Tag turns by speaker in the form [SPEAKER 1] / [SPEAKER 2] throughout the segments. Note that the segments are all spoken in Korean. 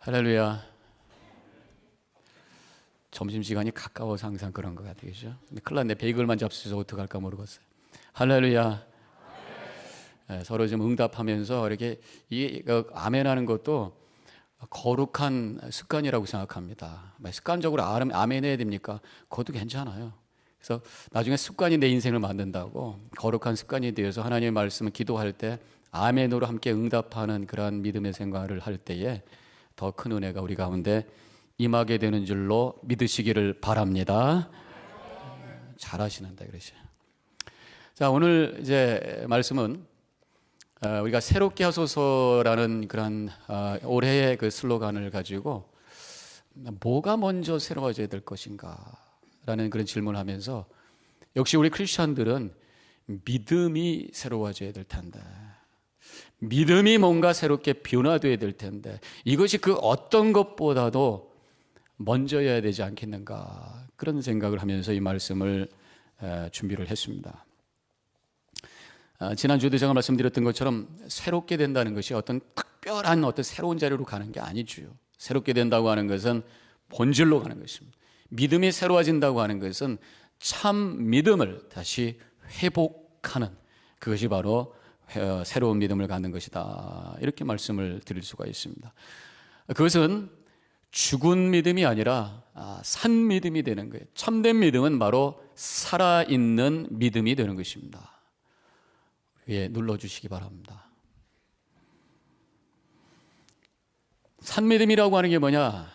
[SPEAKER 1] 할렐루야. 점심시간이 가까워서 항상 그런 것 같아요. 그죠? 근데 큰일 났네. 베이글만 잡수셔서 어떡할까 모르겠어요. 할렐루야. 서로 좀 응답하면서 이렇게 아멘 하는 것도 거룩한 습관이라고 생각합니다. 습관적으로 아멘 해야 됩니까? 그것도 괜찮아요. 그래서 나중에 습관이 내 인생을 만든다고 거룩한 습관이 되어서 하나님의 말씀을 기도할 때 아멘으로 함께 응답하는 그러한 믿음의 생활을 할 때에 더 큰 은혜가 우리 가운데 임하게 되는 줄로 믿으시기를 바랍니다. 잘하시는다 그러셔. 자, 오늘 이제 말씀은 우리가 새롭게 하소서라는 그런 올해의 그 슬로건을 가지고 뭐가 먼저 새로워져야 될 것인가 라는 그런 질문을 하면서 역시 우리 크리스천들은 믿음이 새로워져야 될 텐데, 믿음이 뭔가 새롭게 변화되어야 될 텐데 이것이 그 어떤 것보다도 먼저여야 되지 않겠는가, 그런 생각을 하면서 이 말씀을 준비를 했습니다. 지난주에도 제가 말씀드렸던 것처럼 새롭게 된다는 것이 어떤 특별한 어떤 새로운 자리로 가는 게 아니죠. 새롭게 된다고 하는 것은 본질로 가는 것입니다. 믿음이 새로워진다고 하는 것은 참 믿음을 다시 회복하는, 그것이 바로 새로운 믿음을 갖는 것이다, 이렇게 말씀을 드릴 수가 있습니다. 그것은 죽은 믿음이 아니라 산 믿음이 되는 거예요. 참된 믿음은 바로 살아있는 믿음이 되는 것입니다. 위에 눌러주시기 바랍니다. 산 믿음이라고 하는 게 뭐냐?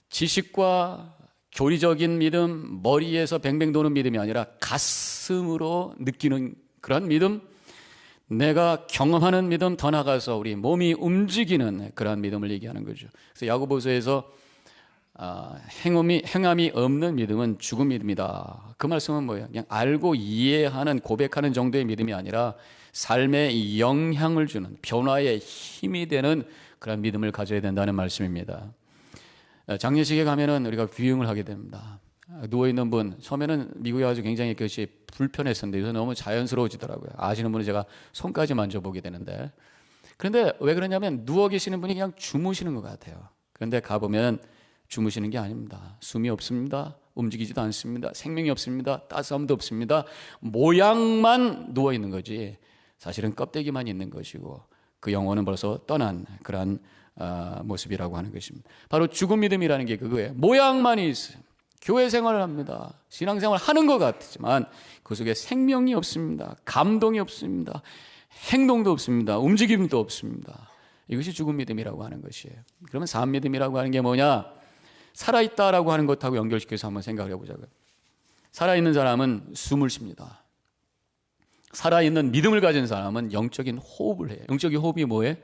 [SPEAKER 1] 지식과 교리적인 믿음, 머리에서 뱅뱅 도는 믿음이 아니라 가슴으로 느끼는 그런 믿음, 내가 경험하는 믿음, 더 나아가서 우리 몸이 움직이는 그러한 믿음을 얘기하는 거죠. 그래서 야고보서에서 행함이 없는 믿음은 죽은 믿음이다. 그 말씀은 뭐예요? 그냥 알고 이해하는, 고백하는 정도의 믿음이 아니라 삶에 영향을 주는, 변화의 힘이 되는 그런 믿음을 가져야 된다는 말씀입니다. 장례식에 가면은 우리가 비용을 하게 됩니다. 누워있는 분, 처음에는 미국에 와서 굉장히 그것이 불편했었는데 요새 너무 자연스러워지더라고요. 아시는 분은 제가 손까지 만져보게 되는데, 그런데 왜 그러냐면 누워 계시는 분이 그냥 주무시는 것 같아요. 그런데 가보면 주무시는 게 아닙니다. 숨이 없습니다. 움직이지도 않습니다. 생명이 없습니다. 따스함도 없습니다. 모양만 누워있는 거지 사실은 껍데기만 있는 것이고 그 영혼은 벌써 떠난 그러한 모습이라고 하는 것입니다. 바로 죽은 믿음이라는 게 그거예요. 모양만 있어요. 교회 생활을 합니다. 신앙생활을 하는 것 같지만 그 속에 생명이 없습니다. 감동이 없습니다. 행동도 없습니다. 움직임도 없습니다. 이것이 죽은 믿음이라고 하는 것이에요. 그러면 산 믿음이라고 하는 게 뭐냐? 살아있다라고 하는 것하고 연결시켜서 한번 생각을 해보자고요. 살아있는 사람은 숨을 쉽니다. 살아있는 믿음을 가진 사람은 영적인 호흡을 해요. 영적인 호흡이 뭐예요?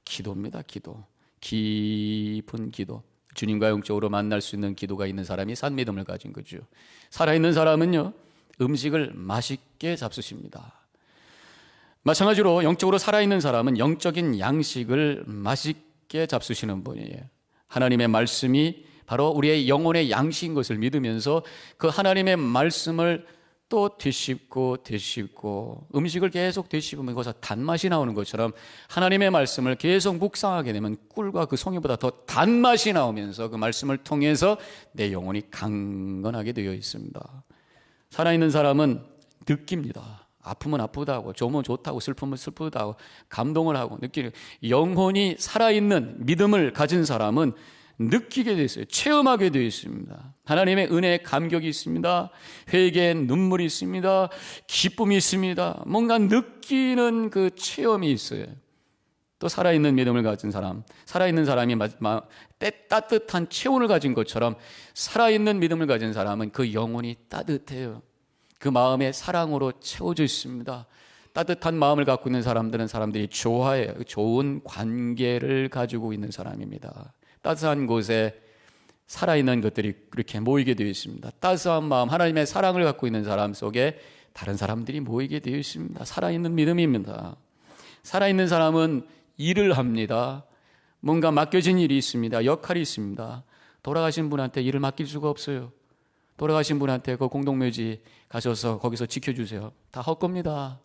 [SPEAKER 1] 기도입니다. 기도. 깊은 기도. 주님과 영적으로 만날 수 있는 기도가 있는 사람이 산 믿음을 가진 거죠. 살아있는 사람은요, 음식을 맛있게 잡수십니다. 마찬가지로 영적으로 살아있는 사람은 영적인 양식을 맛있게 잡수시는 분이에요. 하나님의 말씀이 바로 우리의 영혼의 양식인 것을 믿으면서 그 하나님의 말씀을 또 되씹고 음식을 계속 되씹으면 거기서 단맛이 나오는 것처럼 하나님의 말씀을 계속 묵상하게 되면 꿀과 그 송이보다 더 단맛이 나오면서 그 말씀을 통해서 내 영혼이 강건하게 되어 있습니다. 살아있는 사람은 느낍니다. 아프면 아프다고, 좋으면 좋다고, 슬프면 슬프다고, 감동을 하고 느끼는, 영혼이 살아있는 믿음을 가진 사람은 느끼게 되어 있어요. 체험하게 되어 있습니다. 하나님의 은혜에 감격이 있습니다. 회개에 눈물이 있습니다. 기쁨이 있습니다. 뭔가 느끼는 그 체험이 있어요. 또 살아있는 믿음을 가진 사람, 살아있는 사람이 따뜻한 체온을 가진 것처럼 살아있는 믿음을 가진 사람은 그 영혼이 따뜻해요. 그 마음에 사랑으로 채워져 있습니다. 따뜻한 마음을 갖고 있는 사람들은 사람들이 좋아해요. 좋은 관계를 가지고 있는 사람입니다. 따스한 곳에 살아있는 것들이 그렇게 모이게 되어 있습니다. 따스한 마음, 하나님의 사랑을 갖고 있는 사람 속에 다른 사람들이 모이게 되어 있습니다. 살아있는 믿음입니다. 살아있는 사람은 일을 합니다. 뭔가 맡겨진 일이 있습니다. 역할이 있습니다. 돌아가신 분한테 일을 맡길 수가 없어요. 돌아가신 분한테 그 공동묘지 가셔서 거기서 지켜주세요. 다 헛겁니다.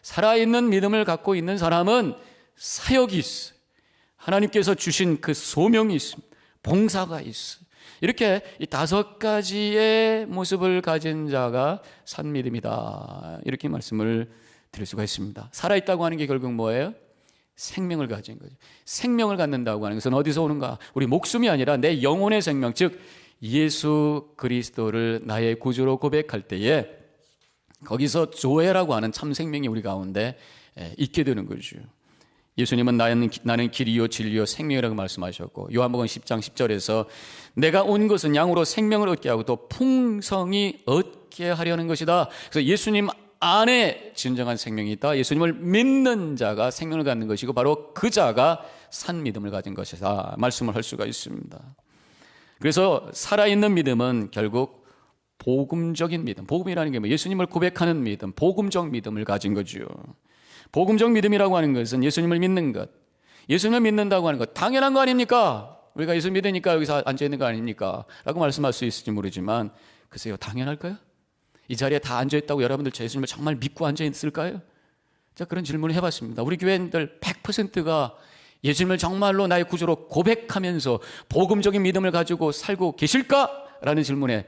[SPEAKER 1] 살아있는 믿음을 갖고 있는 사람은 사역이 있어요. 하나님께서 주신 그 소명이 있습니다. 봉사가 있어요. 이렇게 이 5가지의 모습을 가진 자가 산 믿음이다. 이렇게 말씀을 드릴 수가 있습니다. 살아있다고 하는 게 결국 뭐예요? 생명을 가진 거죠. 생명을 갖는다고 하는 것은 어디서 오는가? 우리 목숨이 아니라 내 영혼의 생명, 즉 예수 그리스도를 나의 구주로 고백할 때에 거기서 조회라고 하는 참 생명이 우리 가운데 있게 되는 거죠. 예수님은 나는 길이요 진리요 생명이라고 말씀하셨고, 요한복음 10장 10절에서 내가 온 것은 양으로 생명을 얻게 하고 또 풍성히 얻게 하려는 것이다. 그래서 예수님 안에 진정한 생명이 있다. 예수님을 믿는 자가 생명을 갖는 것이고 바로 그 자가 산 믿음을 가진 것이다 말씀을 할 수가 있습니다. 그래서 살아있는 믿음은 결국 복음적인 믿음, 복음이라는 게 뭐 예수님을 고백하는 믿음, 복음적 믿음을 가진 거죠. 복음적 믿음이라고 하는 것은 예수님을 믿는 것, 예수님을 믿는다고 하는 것 당연한 거 아닙니까? 우리가 예수 믿으니까 여기서 앉아있는 거 아닙니까? 라고 말씀할 수 있을지 모르지만 글쎄요, 당연할까요? 이 자리에 다 앉아있다고 여러분들 예수님을 정말 믿고 앉아있을까요? 자, 그런 질문을 해봤습니다. 우리 교회인들 100%가 예수님을 정말로 나의 구주로 고백하면서 복음적인 믿음을 가지고 살고 계실까? 라는 질문에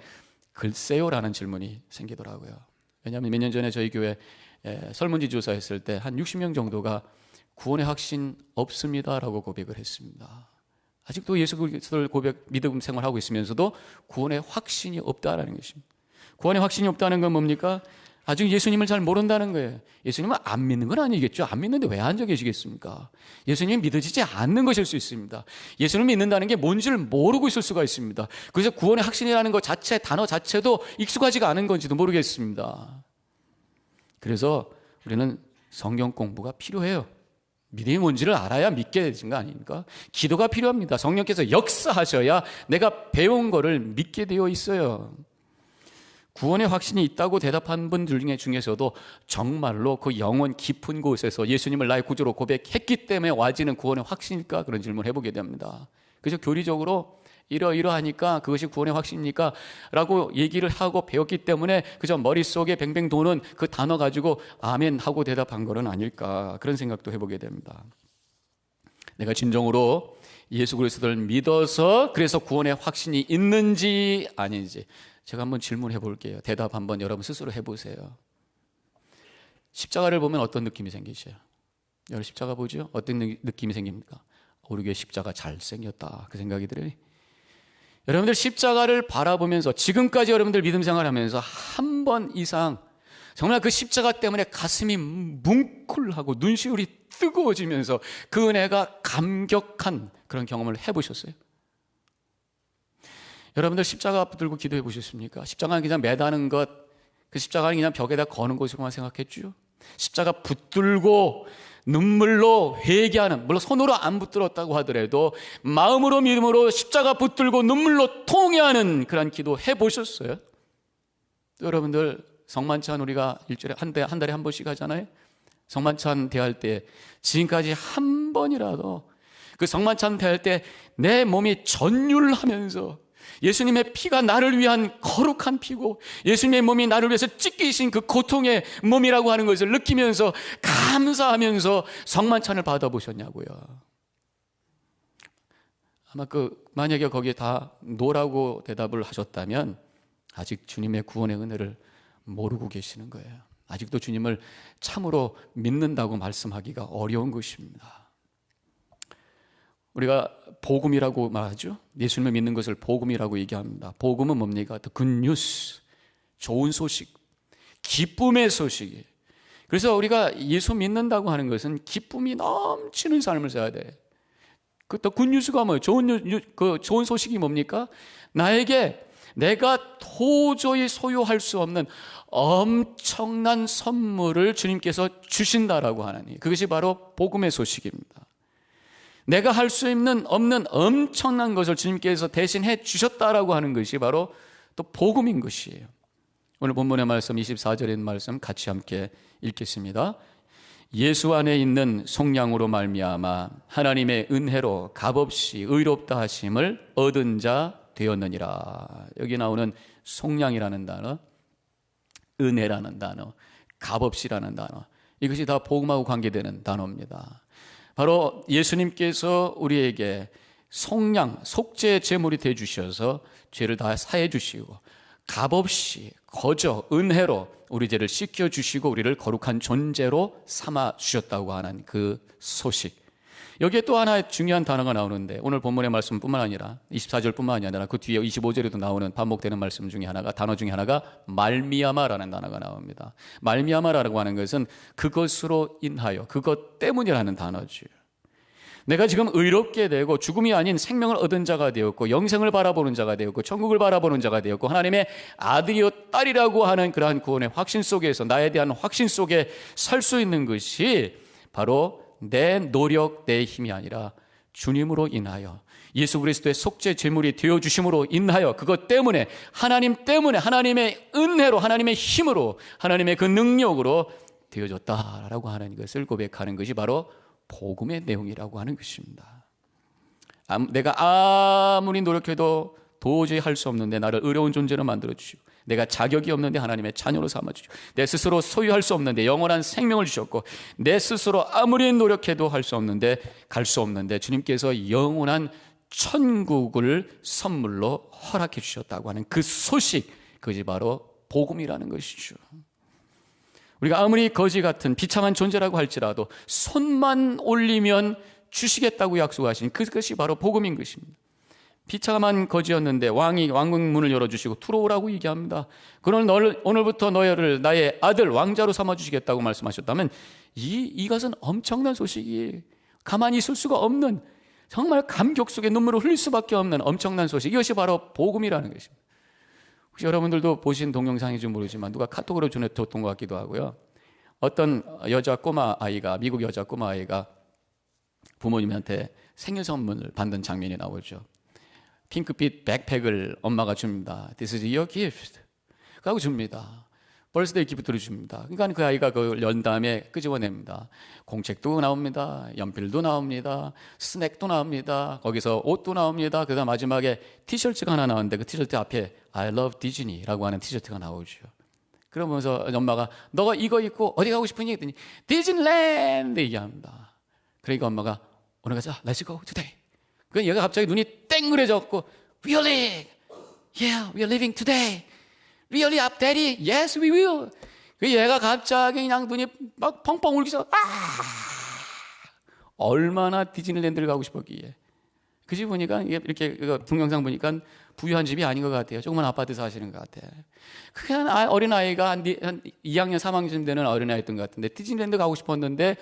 [SPEAKER 1] 글쎄요 라는 질문이 생기더라고요. 왜냐하면 몇 년 전에 저희 교회 설문지 조사했을 때 한 60명 정도가 구원의 확신 없습니다 라고 고백을 했습니다. 아직도 예수 그리스도를 믿음 생활하고 있으면서도 구원의 확신이 없다라는 것입니다. 구원의 확신이 없다는 건 뭡니까? 아직 예수님을 잘 모른다는 거예요. 예수님을 안 믿는 건 아니겠죠. 안 믿는데 왜 앉아 계시겠습니까? 예수님이 믿어지지 않는 것일 수 있습니다. 예수님을 믿는다는 게 뭔지를 모르고 있을 수가 있습니다. 그래서 구원의 확신이라는 것 자체, 단어 자체도 익숙하지가 않은 건지도 모르겠습니다. 그래서 우리는 성경 공부가 필요해요. 믿음이 뭔지를 알아야 믿게 되는 거 아닙니까? 기도가 필요합니다. 성령께서 역사하셔야 내가 배운 거를 믿게 되어 있어요. 구원의 확신이 있다고 대답한 분들 중에서도 정말로 그 영혼 깊은 곳에서 예수님을 나의 구주로 고백했기 때문에 와지는 구원의 확신일까? 그런 질문을 해보게 됩니다. 그래서 교리적으로 이러하니까 그것이 구원의 확신입니까? 라고 얘기를 하고 배웠기 때문에 그저 머릿속에 뱅뱅 도는 그 단어 가지고 아멘 하고 대답한 것은 아닐까? 그런 생각도 해보게 됩니다. 내가 진정으로 예수 그리스도를 믿어서 그래서 구원의 확신이 있는지 아닌지 제가 한번 질문해 볼게요. 대답 한번 여러분 스스로 해보세요. 십자가를 보면 어떤 느낌이 생기세요? 여러분 십자가 보죠? 어떤 느낌이 생깁니까? 우리 교회 십자가 잘생겼다 그 생각이 들어요. 여러분들 십자가를 바라보면서 지금까지 여러분들 믿음 생활하면서 한 번 이상 정말 그 십자가 때문에 가슴이 뭉클하고 눈시울이 뜨거워지면서 그 은혜가 감격한 그런 경험을 해보셨어요? 여러분들 십자가 붙들고 기도해 보셨습니까? 십자가는 그냥 매다는 것, 그 십자가는 그냥 벽에다 거는 것으로만 생각했죠. 십자가 붙들고 눈물로 회개하는, 물론 손으로 안 붙들었다고 하더라도 마음으로 믿음으로 십자가 붙들고 눈물로 통회하는 그런 기도 해보셨어요? 여러분들 성만찬 우리가 일주일에 한 달에 한 번씩 하잖아요. 성만찬 대할 때 지금까지 한 번이라도 그 성만찬 대할 때 내 몸이 전율하면서 예수님의 피가 나를 위한 거룩한 피고 예수님의 몸이 나를 위해서 찢기신 그 고통의 몸이라고 하는 것을 느끼면서 감사하면서 성만찬을 받아보셨냐고요. 아마 만약에 거기에 다 노라고 대답을 하셨다면 아직 주님의 구원의 은혜를 모르고 계시는 거예요. 아직도 주님을 참으로 믿는다고 말씀하기가 어려운 것입니다. 우리가 복음이라고 말하죠. 예수님을 믿는 것을 복음이라고 얘기합니다. 복음은 뭡니까? The good news, 좋은 소식, 기쁨의 소식이에요. 그래서 우리가 예수 믿는다고 하는 것은 기쁨이 넘치는 삶을 살아야 돼. 그 또 굿뉴스가 뭐예요? 좋은 소식이 뭡니까? 나에게 내가 도저히 소유할 수 없는 엄청난 선물을 주님께서 주신다라고 하는 그것이 바로 복음의 소식입니다. 내가 할 수 없는 엄청난 것을 주님께서 대신해 주셨다라고 하는 것이 바로 또 복음인 것이에요. 오늘 본문의 말씀 24절에 있는 말씀 같이 함께 읽겠습니다. 예수 안에 있는 속량으로 말미암아 하나님의 은혜로 값없이 의롭다 하심을 얻은 자 되었느니라. 여기 나오는 속량이라는 단어, 은혜라는 단어, 값없이라는 단어, 이것이 다 복음하고 관계되는 단어입니다. 바로 예수님께서 우리에게 속량, 속죄 제물이 되어 주셔서 죄를 다 사해 주시고 값없이 거저 은혜로 우리 죄를 씻겨 주시고 우리를 거룩한 존재로 삼아 주셨다고 하는 그 소식. 여기에 또 하나의 중요한 단어가 나오는데 오늘 본문의 말씀뿐만 아니라 24절뿐만 아니라 그 뒤에 25절에도 나오는 반복되는 말씀 중에 하나가, 단어 중에 하나가 말미암아라는 단어가 나옵니다. 말미암아라고 하는 것은 그것으로 인하여, 그것 때문이라는 단어죠. 내가 지금 의롭게 되고 죽음이 아닌 생명을 얻은 자가 되었고 영생을 바라보는 자가 되었고 천국을 바라보는 자가 되었고 하나님의 아들이요 딸이라고 하는 그러한 구원의 확신 속에서, 나에 대한 확신 속에 설 수 있는 것이 바로 내 노력, 내 힘이 아니라 주님으로 인하여 예수 그리스도의 속죄 제물이 되어 주심으로 인하여, 그것 때문에, 하나님 때문에, 하나님의 은혜로, 하나님의 힘으로, 하나님의 그 능력으로 되어졌다라고 하는 것을 고백하는 것이 바로 복음의 내용이라고 하는 것입니다. 내가 아무리 노력해도 도저히 할 수 없는데 나를 의로운 존재로 만들어주시고, 내가 자격이 없는데 하나님의 자녀로 삼아주시고, 내 스스로 소유할 수 없는데 영원한 생명을 주셨고, 내 스스로 아무리 노력해도 할 수 없는데, 갈 수 없는데 주님께서 영원한 천국을 선물로 허락해 주셨다고 하는 그 소식, 그것이 바로 복음이라는 것이죠. 우리가 아무리 거지 같은 비참한 존재라고 할지라도 손만 올리면 주시겠다고 약속하신 그것이 바로 복음인 것입니다. 비참한 거지였는데 왕이 왕궁문을 열어주시고 들어오라고 얘기합니다. 그러나 오늘부터 너희를 나의 아들 왕자로 삼아주시겠다고 말씀하셨다면 이것은 엄청난 소식이, 가만히 있을 수가 없는, 정말 감격 속에 눈물을 흘릴 수밖에 없는 엄청난 소식, 이것이 바로 복음이라는 것입니다. 혹시 여러분들도 보신 동영상인지 모르지만 누가 카톡으로 전해줬던 것 같기도 하고요. 어떤 여자 꼬마 아이가, 미국 여자 꼬마 아이가 부모님한테 생일 선물을 받는 장면이 나오죠. 핑크빛 백팩을 엄마가 줍니다. This is your gift. 그하고 줍니다. 벌스데이 기프트를 줍니다. 그러니까 그 아이가 그걸 연 다음에 끄집어냅니다. 공책도 나옵니다. 연필도 나옵니다. 스낵도 나옵니다. 거기서 옷도 나옵니다. 그다음 마지막에 티셔츠가 하나 나오는데 그 티셔츠 앞에 I love Disney라고 하는 티셔츠가 나오죠. 그러면서 엄마가 너가 이거 입고 어디 가고 싶으니? 했더니 디즈니랜드 얘기합니다. 그러니까 엄마가 오늘 가자. Let's go today. 그 얘가 갑자기 눈이 땡그레졌고 Really? Yeah, we are leaving today. Really up, Daddy? Yes, we will. 그 얘가 갑자기 그냥 눈이 막 펑펑 울기서 얼마나 디즈니랜드를 가고 싶었기에. 그 집 보니까 이렇게 동영상 보니까 부유한 집이 아닌 것 같아요. 조그만 아파트 사시는 것 같아요. 그게 어린아이가 한 2학년 3학년쯤 되는 어린아이였던 것 같은데 디즈니랜드 가고 싶었는데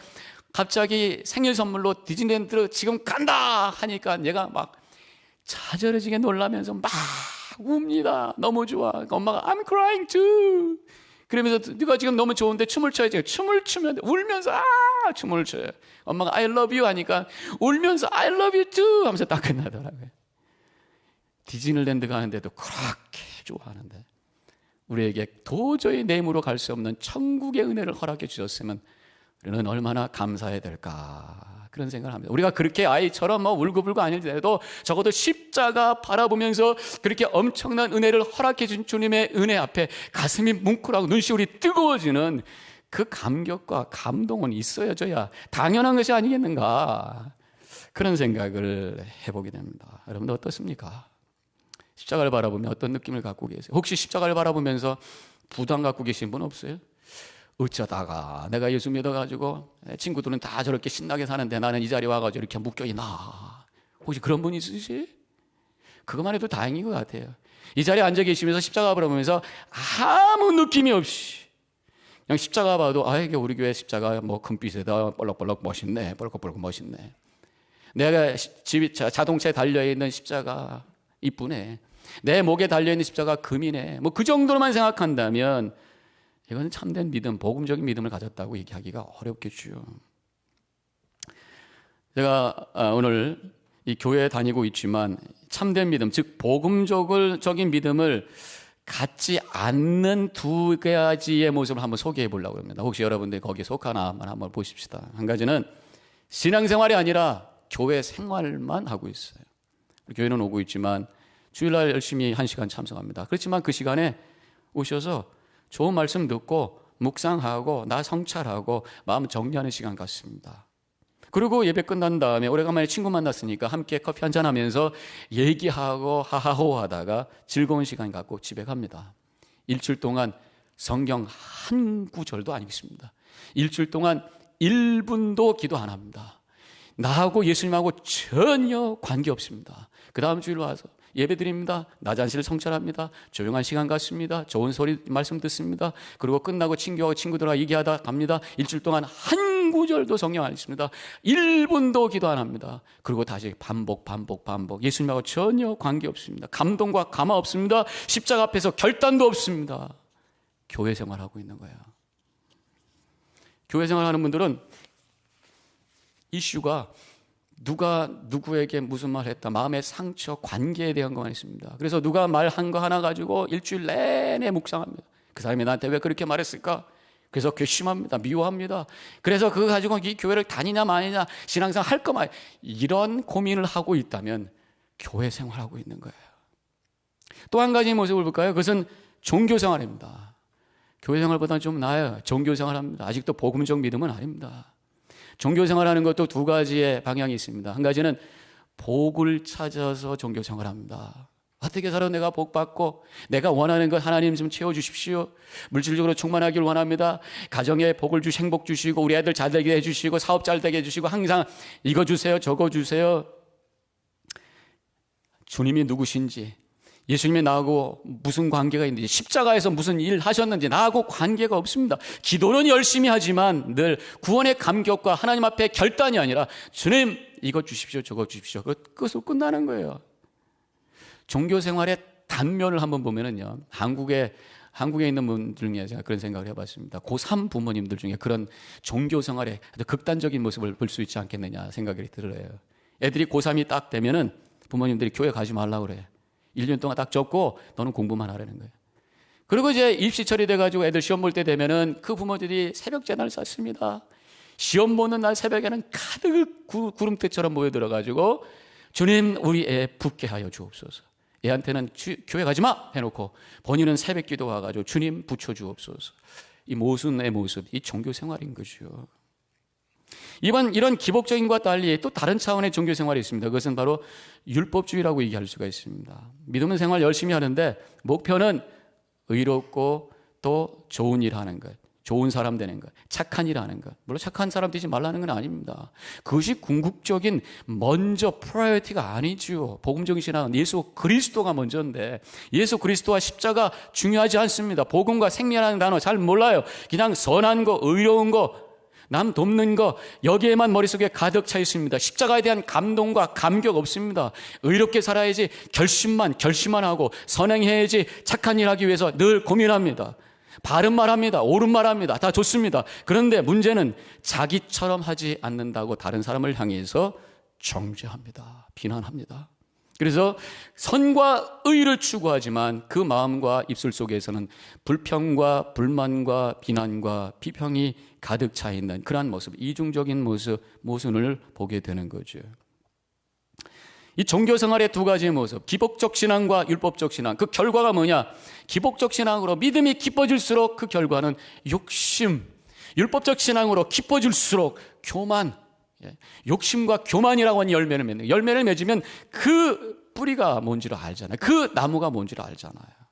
[SPEAKER 1] 갑자기 생일 선물로 디즈니랜드로 지금 간다 하니까 얘가 막 자저러지게 놀라면서 막 웁니다. 너무 좋아. 그러니까 엄마가 I'm crying too. 그러면서 네가 지금 너무 좋은데 춤을 춰야지. 춤을 추면 울면서 춤을 춰요. 엄마가 I love you 하니까 울면서 I love you too 하면서 딱 끝나더라고요. 디즈니랜드 가는데도 그렇게 좋아하는데 우리에게 도저히 내 힘으로 갈 수 없는 천국의 은혜를 허락해 주셨으면 우리는 얼마나 감사해야 될까, 그런 생각을 합니다. 우리가 그렇게 아이처럼 울고불고 아닐지라도 적어도 십자가 바라보면서 그렇게 엄청난 은혜를 허락해 준 주님의 은혜 앞에 가슴이 뭉클하고 눈시울이 뜨거워지는 그 감격과 감동은 있어야져야 당연한 것이 아니겠는가, 그런 생각을 해보게 됩니다. 여러분들 어떻습니까? 십자가를 바라보면 어떤 느낌을 갖고 계세요? 혹시 십자가를 바라보면서 부담 갖고 계신 분 없어요? 어쩌다가 내가 예수 믿어가지고 친구들은 다 저렇게 신나게 사는데 나는 이 자리에 와가지고 이렇게 묶여있나? 혹시 그런 분 있으시? 그것만 해도 다행인 것 같아요. 이 자리에 앉아 계시면서 십자가 바라보면서 아무 느낌이 없이 그냥 십자가 봐도 이게 우리 교회 십자가 금빛에다 볼록볼록 멋있네, 볼록볼록 멋있네. 내가 자동차에 달려있는 십자가 이쁘네, 내 목에 달려있는 십자가 금이네, 그 정도로만 생각한다면 이건 참된 믿음, 복음적인 믿음을 가졌다고 얘기하기가 어렵겠죠. 제가 오늘 이 교회에 다니고 있지만 참된 믿음, 즉 복음적인 믿음을 갖지 않는 두 가지의 모습을 한번 소개해 보려고 합니다. 혹시 여러분들이 거기에 속하나 한번 보십시다. 한 가지는 신앙생활이 아니라 교회 생활만 하고 있어요. 교회는 오고 있지만 주일날 열심히 1시간 참석합니다. 그렇지만 그 시간에 오셔서 좋은 말씀 듣고 묵상하고 나 성찰하고 마음 정리하는 시간 같습니다. 그리고 예배 끝난 다음에 오래간만에 친구 만났으니까 함께 커피 한잔 하면서 얘기하고 하하호 하다가 즐거운 시간 갖고 집에 갑니다. 일주일 동안 성경 한 구절도 안 읽습니다. 일주일 동안 1분도 기도 안 합니다. 나하고 예수님하고 전혀 관계없습니다. 그 다음 주일 와서 예배 드립니다. 낮 안식을 성찰합니다. 조용한 시간 갖습니다. 좋은 소리 말씀 듣습니다. 그리고 끝나고 친구하고 친구들과 얘기하다 갑니다. 일주일 동안 한 구절도 성경 안 읽습니다. 1분도 기도 안 합니다. 그리고 다시 반복. 예수님하고 전혀 관계없습니다. 감동과 감화 없습니다. 십자가 앞에서 결단도 없습니다. 교회 생활하고 있는 거예요. 교회 생활하는 분들은 이슈가 누가 누구에게 무슨 말 했다, 마음의 상처, 관계에 대한 것만 있습니다. 그래서 누가 말한 거 하나 가지고 일주일 내내 묵상합니다. 그 사람이 나한테 왜 그렇게 말했을까? 그래서 괘씸합니다. 미워합니다. 그래서 그거 가지고 이 교회를 다니냐 마니냐, 신앙생활 할 거만, 이런 고민을 하고 있다면 교회 생활하고 있는 거예요. 또 한 가지 모습을 볼까요? 그것은 종교생활입니다. 교회생활보다는 좀 나아요. 종교생활합니다. 아직도 복음적 믿음은 아닙니다. 종교생활하는 것도 두 가지의 방향이 있습니다. 한 가지는 복을 찾아서 종교생활합니다. 어떻게 살아 내가 복 받고 내가 원하는 것 하나님 좀 채워주십시오. 물질적으로 충만하길 원합니다. 가정에 복을 행복 주시고 우리 애들 잘 되게 해주시고 사업 잘 되게 해주시고 항상 이거 주세요 저거 주세요. 주님이 누구신지, 예수님이 나하고 무슨 관계가 있는지, 십자가에서 무슨 일 하셨는지 나하고 관계가 없습니다. 기도는 열심히 하지만 늘 구원의 감격과 하나님 앞에 결단이 아니라 주님 이거 주십시오 저거 주십시오, 그것으로 끝나는 거예요. 종교생활의 단면을 한번 보면은요, 한국에 있는 분들 중에 제가 그런 생각을 해봤습니다. 고3 부모님들 중에 그런 종교생활의 아주 극단적인 모습을 볼 수 있지 않겠느냐 생각이 들어요. 애들이 고3이 딱 되면은 부모님들이 교회 가지 말라고 그래요. 1년 동안 딱 접고 너는 공부만 하라는 거예요. 그리고 이제 입시 처리돼가지고 애들 시험 볼 때 되면은 그 부모들이 새벽 재단을 쌓습니다. 시험 보는 날 새벽에는 가득 구름대처럼 모여들어가지고 주님 우리 애 붙게 하여 주옵소서. 애한테는 교회 가지 마 해놓고 본인은 새벽 기도 가가지고 주님 붙여주옵소서. 이 모순의 모습, 이 종교생활인 거죠. 이런 기복적인 것과 달리 또 다른 차원의 종교생활이 있습니다. 그것은 바로 율법주의라고 얘기할 수가 있습니다. 믿음은 생활 열심히 하는데 목표는 의롭고 또 좋은 일 하는 것, 좋은 사람 되는 것, 착한 일 하는 것. 물론 착한 사람 되지 말라는 건 아닙니다. 그것이 궁극적인 먼저 프라이어티가 아니죠. 복음적인 신앙은 예수 그리스도가 먼저인데 예수 그리스도와 십자가 중요하지 않습니다. 복음과 생명이라는 단어 잘 몰라요. 그냥 선한 거, 의로운 거, 남 돕는 거, 여기에만 머릿속에 가득 차 있습니다. 십자가에 대한 감동과 감격 없습니다. 의롭게 살아야지 결심만 하고 선행해야지 착한 일 하기 위해서 늘 고민합니다. 바른 말 합니다. 옳은 말 합니다. 다 좋습니다. 그런데 문제는 자기처럼 하지 않는다고 다른 사람을 향해서 정죄합니다. 비난합니다. 그래서 선과 의를 추구하지만 그 마음과 입술 속에서는 불평과 불만과 비난과 비평이 가득 차 있는 그러한 모습, 이중적인 모순을 보게 되는 거죠. 이 종교생활의 두 가지의 모습, 기복적 신앙과 율법적 신앙, 그 결과가 뭐냐? 기복적 신앙으로 믿음이 깊어질수록 그 결과는 욕심, 율법적 신앙으로 깊어질수록 교만, 욕심과 교만이라고 하는 열매를 맺는, 열매를 맺으면 그 뿌리가 뭔지를 알잖아요. 그 나무가 뭔지를 알잖아요.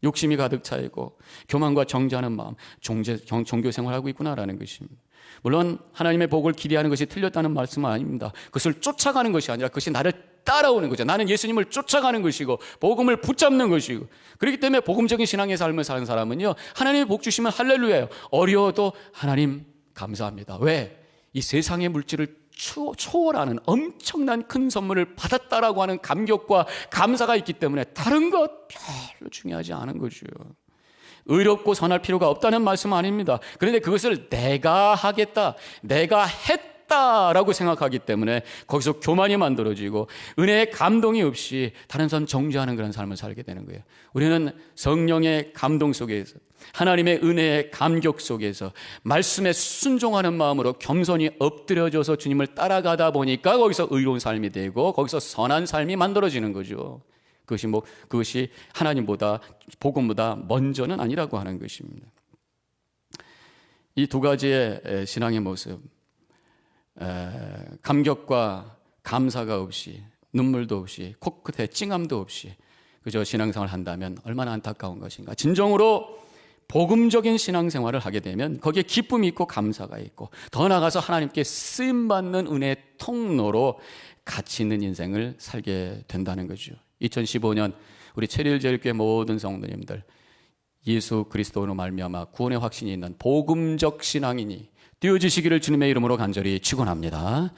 [SPEAKER 1] 욕심이 가득 차 있고 교만과 정죄하는 마음, 종교 생활하고 있구나라는 것입니다. 물론 하나님의 복을 기대하는 것이 틀렸다는 말씀은 아닙니다. 그것을 쫓아가는 것이 아니라 그것이 나를 따라오는 거죠. 나는 예수님을 쫓아가는 것이고 복음을 붙잡는 것이고, 그렇기 때문에 복음적인 신앙의 삶을 사는 사람은요, 하나님의 복 주시면 할렐루야예요. 어려워도 하나님 감사합니다. 왜? 이 세상의 물질을 초월하는 엄청난 큰 선물을 받았다라고 하는 감격과 감사가 있기 때문에 다른 것 별로 중요하지 않은 거죠. 의롭고 선할 필요가 없다는 말씀은 아닙니다. 그런데 그것을 내가 하겠다, 내가 했다라고 생각하기 때문에 거기서 교만이 만들어지고 은혜의 감동이 없이 다른 사람 정죄하는 그런 삶을 살게 되는 거예요. 우리는 성령의 감동 속에서, 하나님의 은혜의 감격 속에서 말씀에 순종하는 마음으로 겸손히 엎드려져서 주님을 따라가다 보니까 거기서 의로운 삶이 되고 거기서 선한 삶이 만들어지는 거죠. 그것이 하나님보다, 복음보다 먼저는 아니라고 하는 것입니다. 이 두 가지의 신앙의 모습, 감격과 감사가 없이, 눈물도 없이, 코끝에 찡함도 없이 그저 신앙생활을 한다면 얼마나 안타까운 것인가. 진정으로 복음적인 신앙생활을 하게 되면 거기에 기쁨이 있고 감사가 있고, 더 나아가서 하나님께 쓰임받는 은혜의 통로로 가치 있는 인생을 살게 된다는 거죠. 2015년 우리 체리일제일교회 모든 성도님들, 예수 그리스도로 말미암아 구원의 확신이 있는 복음적 신앙인이 되어지시기를 주님의 이름으로 간절히 축원합니다.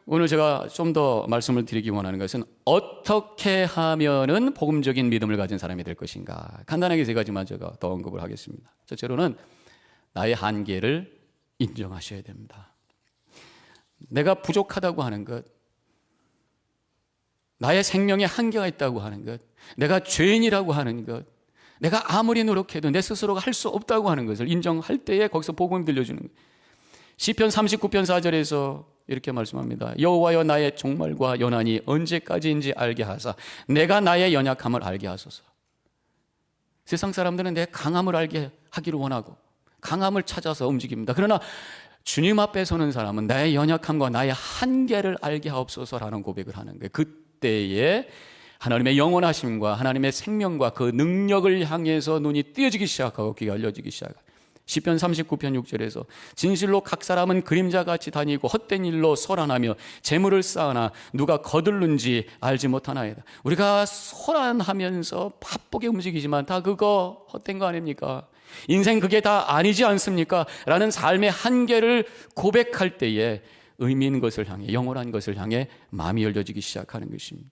[SPEAKER 1] 오늘 제가 좀 더 말씀을 드리기 원하는 것은 어떻게 하면은 복음적인 믿음을 가진 사람이 될 것인가. 간단하게 세 가지만 제가 더 언급을 하겠습니다. 첫째로는 나의 한계를 인정하셔야 됩니다. 내가 부족하다고 하는 것, 나의 생명에 한계가 있다고 하는 것, 내가 죄인이라고 하는 것, 내가 아무리 노력해도 내 스스로가 할 수 없다고 하는 것을 인정할 때에 거기서 복음이 들려주는 거예요. 시편 39편 4절에서 이렇게 말씀합니다. 여호와여 나의 종말과 연한이 언제까지인지 알게 하사 내가 나의 연약함을 알게 하소서. 세상 사람들은 내 강함을 알게 하기를 원하고 강함을 찾아서 움직입니다. 그러나 주님 앞에 서는 사람은 나의 연약함과 나의 한계를 알게 하옵소서라는 고백을 하는 거예요. 그때에 하나님의 영원하심과 하나님의 생명과 그 능력을 향해서 눈이 띄어지기 시작하고 귀가 열려지기 시작합니다. 시편 39편 6절에서 진실로 각 사람은 그림자같이 다니고 헛된 일로 소란하며 재물을 쌓으나 누가 거둘는지 알지 못하나이다. 우리가 소란하면서 바쁘게 움직이지만 다 그거 헛된 거 아닙니까? 인생 그게 다 아니지 않습니까? 라는 삶의 한계를 고백할 때에 의미 있는 것을 향해, 영원한 것을 향해 마음이 열려지기 시작하는 것입니다.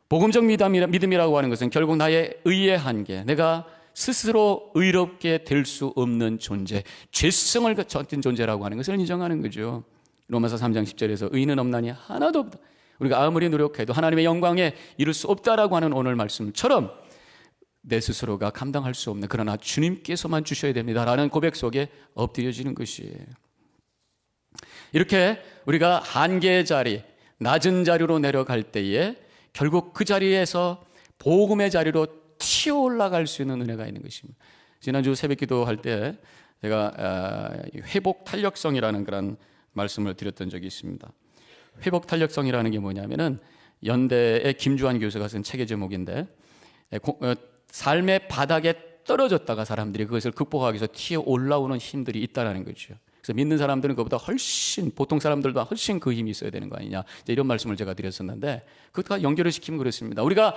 [SPEAKER 1] 복음적 믿음이라고 하는 것은 결국 나의 의의 한계, 내가 스스로 의롭게 될 수 없는 존재, 죄성을 젖은 존재라고 하는 것을 인정하는 거죠. 로마서 3장 10절에서 의인은 없나니 하나도 없다. 우리가 아무리 노력해도 하나님의 영광에 이룰 수 없다라고 하는 오늘 말씀처럼 내 스스로가 감당할 수 없는, 그러나 주님께서만 주셔야 됩니다라는 고백 속에 엎드려지는 것이에요. 이렇게 우리가 한계의 자리, 낮은 자리로 내려갈 때에 결국 그 자리에서 복음의 자리로 튀어 올라갈 수 있는 은혜가 있는 것입니다. 지난주 새벽 기도할 때 제가 회복 탄력성이라는 그런 말씀을 드렸던 적이 있습니다. 회복 탄력성이라는 게 뭐냐면은 연대의 김주환 교수가 쓴 책의 제목인데, 삶의 바닥에 떨어졌다가 사람들이 그것을 극복하기 위해서 튀어 올라오는 힘들이 있다는 거죠. 그래서 믿는 사람들은 그보다 훨씬, 보통 사람들보다 훨씬 그 힘이 있어야 되는 거 아니냐, 이런 말씀을 제가 드렸었는데, 그것과 연결을 시키면 그렇습니다. 우리가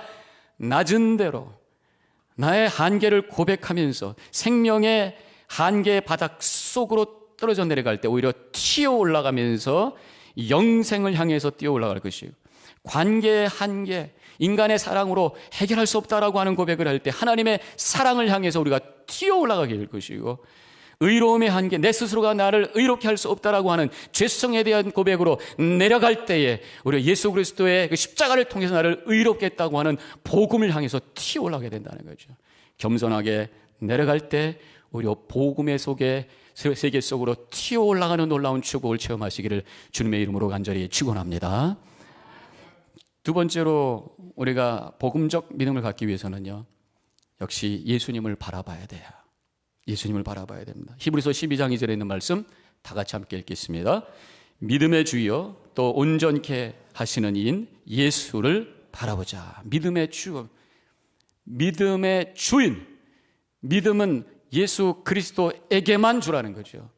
[SPEAKER 1] 낮은 대로 나의 한계를 고백하면서 생명의 한계의 바닥 속으로 떨어져 내려갈 때 오히려 튀어 올라가면서 영생을 향해서 뛰어 올라갈 것이에요. 관계의 한계, 인간의 사랑으로 해결할 수 없다라고 하는 고백을 할 때 하나님의 사랑을 향해서 우리가 튀어 올라가게 될 것이고, 의로움의 한계, 내 스스로가 나를 의롭게 할 수 없다라고 하는 죄성에 대한 고백으로 내려갈 때에 우리가 예수 그리스도의 그 십자가를 통해서 나를 의롭게 했다고 하는 복음을 향해서 튀어 올라가게 된다는 거죠. 겸손하게 내려갈 때 우리가 복음의 속에, 세계 속으로 튀어 올라가는 놀라운 축복을 체험하시기를 주님의 이름으로 간절히 축원합니다. 두 번째로 우리가 복음적 믿음을 갖기 위해서는요, 역시 예수님을 바라봐야 돼요. 예수님을 바라봐야 됩니다. 히브리서 12장 2절에 있는 말씀 다 같이 함께 읽겠습니다. 믿음의 주여 또 온전케 하시는 이인 예수를 바라보자. 믿음의 주, 믿음의 주인, 믿음은 예수 그리스도에게만 주라는 거죠.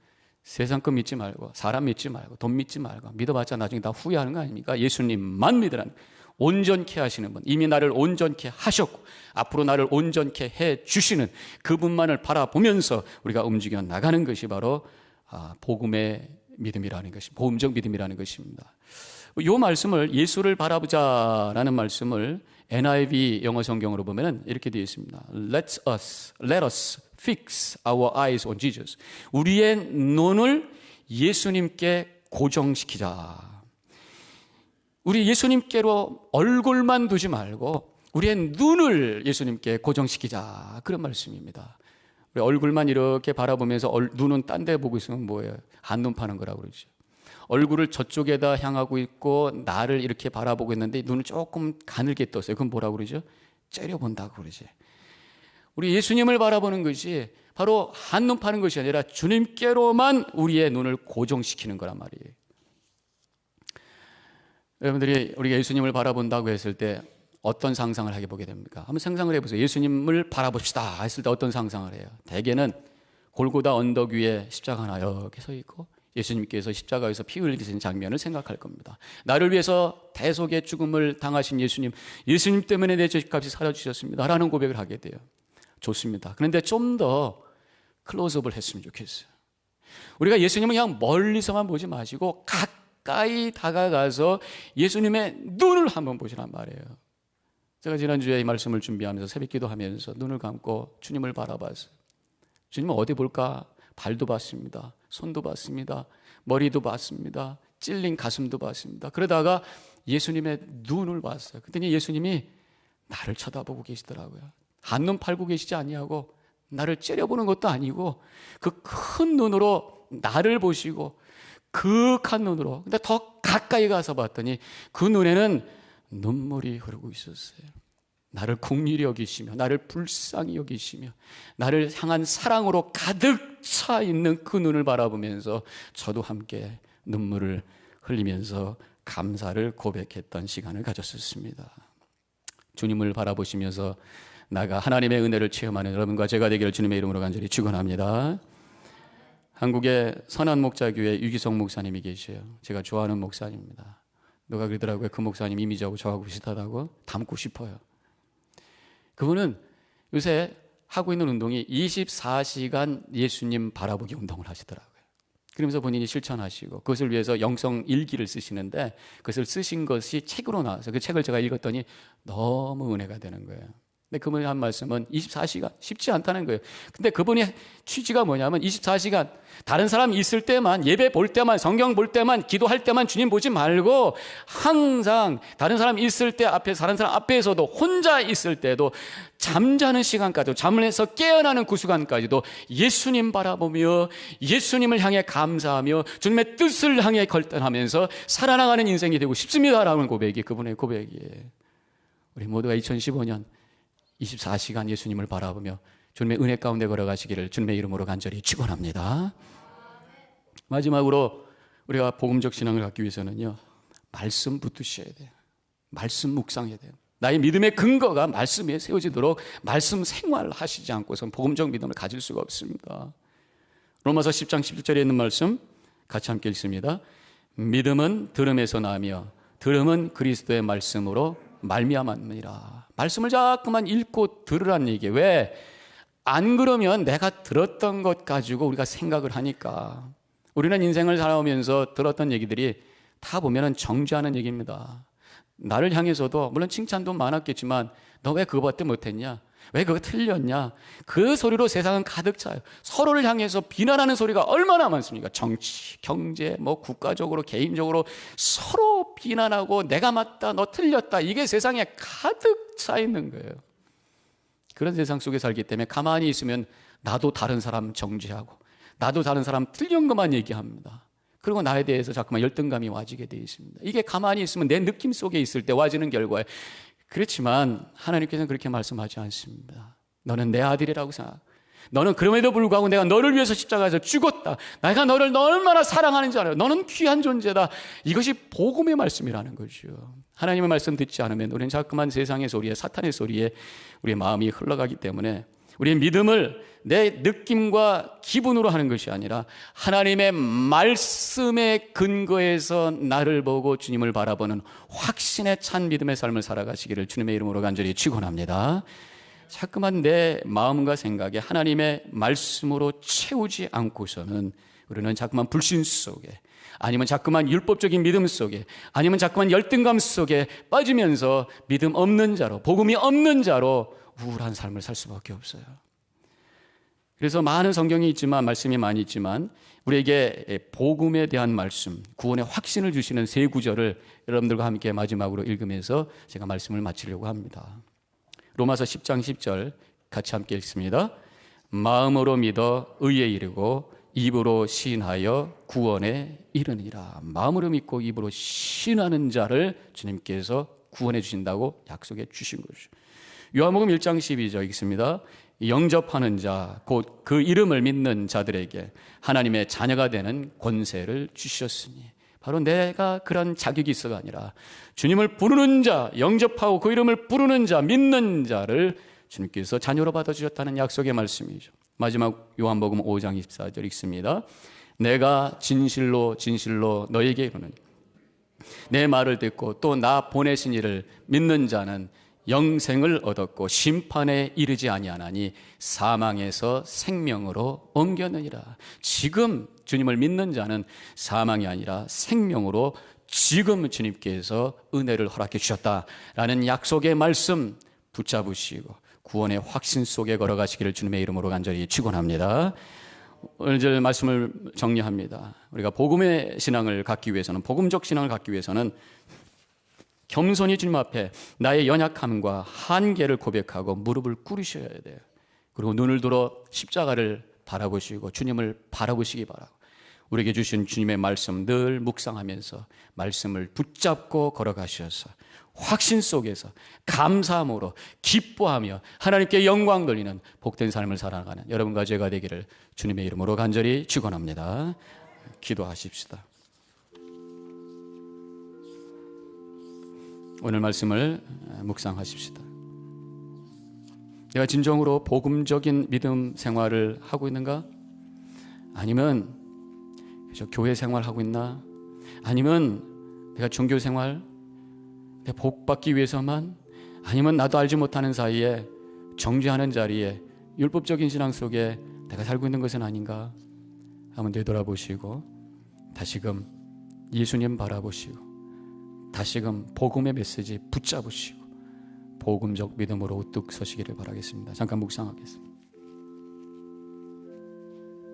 [SPEAKER 1] 세상 것 믿지 말고, 사람 믿지 말고, 돈 믿지 말고, 믿어봤자 나중에 다 후회하는 거 아닙니까? 예수님만 믿으라는 거예요. 온전케 하시는 분, 이미 나를 온전케 하셨고 앞으로 나를 온전케 해 주시는 그분만을 바라보면서 우리가 움직여 나가는 것이 바로 복음의 믿음이라는 것입니다. 복음적 믿음이라는 것입니다. 이 말씀을, 예수를 바라보자라는 말씀을 NIV 영어 성경으로 보면 이렇게 되어 있습니다. Let us fix our eyes on Jesus. 우리의 눈을 예수님께 고정시키자. 우리 예수님께로 얼굴만 두지 말고 우리의 눈을 예수님께 고정시키자, 그런 말씀입니다. 우리 얼굴만 이렇게 바라보면서 눈은 딴 데 보고 있으면 뭐예요? 한눈 파는 거라고 그러죠. 얼굴을 저쪽에다 향하고 있고 나를 이렇게 바라보고 있는데 눈을 조금 가늘게 떴어요. 그건 뭐라고 그러죠? 째려본다고 그러지. 우리 예수님을 바라보는 것이 바로 한눈 파는 것이 아니라 주님께로만 우리의 눈을 고정시키는 거란 말이에요. 여러분들이 우리가 예수님을 바라본다고 했을 때 어떤 상상을 하게 보게 됩니까? 한번 상상을 해보세요. 예수님을 바라봅시다 했을 때 어떤 상상을 해요? 대개는 골고다 언덕 위에 십자가 하나 이렇게 서 있고 예수님께서 십자가에서 피 흘리시는 장면을 생각할 겁니다. 나를 위해서 대속의 죽음을 당하신 예수님 때문에 내 죄값이 사라지셨습니다 라는 고백을 하게 돼요. 좋습니다. 그런데 좀 더 클로즈업을 했으면 좋겠어요. 우리가 예수님을 그냥 멀리서만 보지 마시고 가까이 다가가서 예수님의 눈을 한번 보시란 말이에요. 제가 지난주에 이 말씀을 준비하면서 새벽 기도하면서 눈을 감고 주님을 바라봤어요. 주님은 어디 볼까? 발도 봤습니다. 손도 봤습니다. 머리도 봤습니다. 찔린 가슴도 봤습니다. 그러다가 예수님의 눈을 봤어요. 그랬더니 예수님이 나를 쳐다보고 계시더라고요. 한눈 팔고 계시지 아니하고 나를 째려보는 것도 아니고 그 큰 눈으로 나를 보시고 극한 눈으로, 근데 더 가까이 가서 봤더니 그 눈에는 눈물이 흐르고 있었어요. 나를 긍휼히 여기시며 나를 불쌍히 여기시며 나를 향한 사랑으로 가득 차 있는 그 눈을 바라보면서 저도 함께 눈물을 흘리면서 감사를 고백했던 시간을 가졌었습니다. 주님을 바라보시면서 나가 하나님의 은혜를 체험하는 여러분과 제가 되기를 주님의 이름으로 간절히 축원합니다. 한국의 선한 목자교회 유기성 목사님이 계셔요. 제가 좋아하는 목사님입니다. 누가 그러더라고요. 그 목사님 이미지하고 저하고 비슷하다고. 닮고 싶어요. 그분은 요새 하고 있는 운동이 24시간 예수님 바라보기 운동을 하시더라고요. 그러면서 본인이 실천하시고 그것을 위해서 영성 일기를 쓰시는데 그것을 쓰신 것이 책으로 나와서 그 책을 제가 읽었더니 너무 은혜가 되는 거예요. 근데 그분이 한 말씀은 24시간 쉽지 않다는 거예요. 근데 그분이 취지가 뭐냐면 24시간 다른 사람 있을 때만, 예배 볼 때만, 성경 볼 때만, 기도할 때만 주님 보지 말고 항상 다른 사람 있을 때 앞에, 다른 사람 앞에서도 혼자 있을 때도 잠자는 시간까지도, 잠을 해서 깨어나는 그 시간까지도 예수님 바라보며 예수님을 향해 감사하며 주님의 뜻을 향해 결단하면서 살아나가는 인생이 되고 싶습니다라는 고백이 그분의 고백이에요. 우리 모두가 2015년 24시간 예수님을 바라보며 주님의 은혜 가운데 걸어가시기를 주님의 이름으로 간절히 축원합니다. 마지막으로 우리가 복음적 신앙을 갖기 위해서는요, 말씀 붙드셔야 돼요. 말씀 묵상해야 돼요. 나의 믿음의 근거가 말씀에 세워지도록 말씀 생활하시지 않고선 복음적 믿음을 가질 수가 없습니다. 로마서 10장 11절에 있는 말씀 같이 함께 읽습니다. 믿음은 들음에서 나며 들음은 그리스도의 말씀으로 말미암았느니라. 말씀을 자꾸만 읽고 들으라는 얘기예요. 왜? 안 그러면 내가 들었던 것 가지고 우리가 생각을 하니까. 우리는 인생을 살아오면서 들었던 얘기들이 다 보면은 정죄하는 얘기입니다. 나를 향해서도 물론 칭찬도 많았겠지만 너 왜 그거밖에 못했냐? 왜 그거 틀렸냐? 그 소리로 세상은 가득 차요. 서로를 향해서 비난하는 소리가 얼마나 많습니까? 정치, 경제, 뭐 국가적으로, 개인적으로 서로 비난하고 내가 맞다, 너 틀렸다, 이게 세상에 가득 차 있는 거예요. 그런 세상 속에 살기 때문에 가만히 있으면 나도 다른 사람 정죄하고 나도 다른 사람 틀린 것만 얘기합니다. 그리고 나에 대해서 자꾸만 열등감이 와지게 되어 있습니다. 이게 가만히 있으면 내 느낌 속에 있을 때 와지는 결과예요. 그렇지만 하나님께서는 그렇게 말씀하지 않습니다. 너는 내 아들이라고 생각. 너는 그럼에도 불구하고 내가 너를 위해서 십자가에서 죽었다. 내가 너를 얼마나 사랑하는지 알아요. 너는 귀한 존재다. 이것이 복음의 말씀이라는 거죠. 하나님의 말씀 듣지 않으면 우리는 자꾸만 세상의 소리에, 사탄의 소리에 우리의 마음이 흘러가기 때문에 우리의 믿음을 내 느낌과 기분으로 하는 것이 아니라 하나님의 말씀의 근거에서 나를 보고 주님을 바라보는 확신에 찬 믿음의 삶을 살아가시기를 주님의 이름으로 간절히 축원합니다. 자꾸만 내 마음과 생각에 하나님의 말씀으로 채우지 않고서는 우리는 자꾸만 불신 속에, 아니면 자꾸만 율법적인 믿음 속에, 아니면 자꾸만 열등감 속에 빠지면서 믿음 없는 자로, 복음이 없는 자로 우울한 삶을 살 수밖에 없어요. 그래서 많은 성경이 있지만, 말씀이 많이 있지만 우리에게 복음에 대한 말씀, 구원의 확신을 주시는 세 구절을 여러분들과 함께 마지막으로 읽으면서 제가 말씀을 마치려고 합니다. 로마서 10장 10절 같이 함께 읽습니다. 마음으로 믿어 의에 이르고 입으로 시인하여 구원에 이르니라. 마음으로 믿고 입으로 시인하는 자를 주님께서 구원해 주신다고 약속해 주신 거죠. 요한복음 1장 12절 읽습니다. 영접하는 자, 곧 그 이름을 믿는 자들에게 하나님의 자녀가 되는 권세를 주셨으니, 바로 내가 그런 자격이 있어가 아니라 주님을 부르는 자, 영접하고 그 이름을 부르는 자, 믿는 자를 주님께서 자녀로 받아주셨다는 약속의 말씀이죠. 마지막 요한복음 5장 24절 읽습니다. 내가 진실로 진실로 너에게 이르노니 내 말을 듣고 또 나 보내신 이를 믿는 자는 영생을 얻었고 심판에 이르지 아니하나니 사망에서 생명으로 옮겼느니라. 지금 주님을 믿는 자는 사망이 아니라 생명으로 지금 주님께서 은혜를 허락해 주셨다라는 약속의 말씀 붙잡으시고 구원의 확신 속에 걸어가시기를 주님의 이름으로 간절히 축원합니다. 오늘 말씀을 정리합니다. 우리가 복음의 신앙을 갖기 위해서는, 복음적 신앙을 갖기 위해서는 겸손히 주님 앞에 나의 연약함과 한계를 고백하고 무릎을 꿇으셔야 돼요. 그리고 눈을 들어 십자가를 바라보시고 주님을 바라보시기 바라고, 우리에게 주신 주님의 말씀 늘 묵상하면서 말씀을 붙잡고 걸어가셔서 확신 속에서 감사함으로 기뻐하며 하나님께 영광 돌리는 복된 삶을 살아가는 여러분과 제가 되기를 주님의 이름으로 간절히 축원합니다. 기도하십시다. 오늘 말씀을 묵상하십시다. 내가 진정으로 복음적인 믿음 생활을 하고 있는가? 아니면 교회 생활하고 있나? 아니면 내가 종교 생활, 내가 복 받기 위해서만? 아니면 나도 알지 못하는 사이에 정죄하는 자리에 율법적인 신앙 속에 내가 살고 있는 것은 아닌가? 한번 되돌아보시고 다시금 예수님 바라보시고 다시금 복음의 메시지 붙잡으시고 복음적 믿음으로 우뚝 서시기를 바라겠습니다. 잠깐 묵상하겠습니다.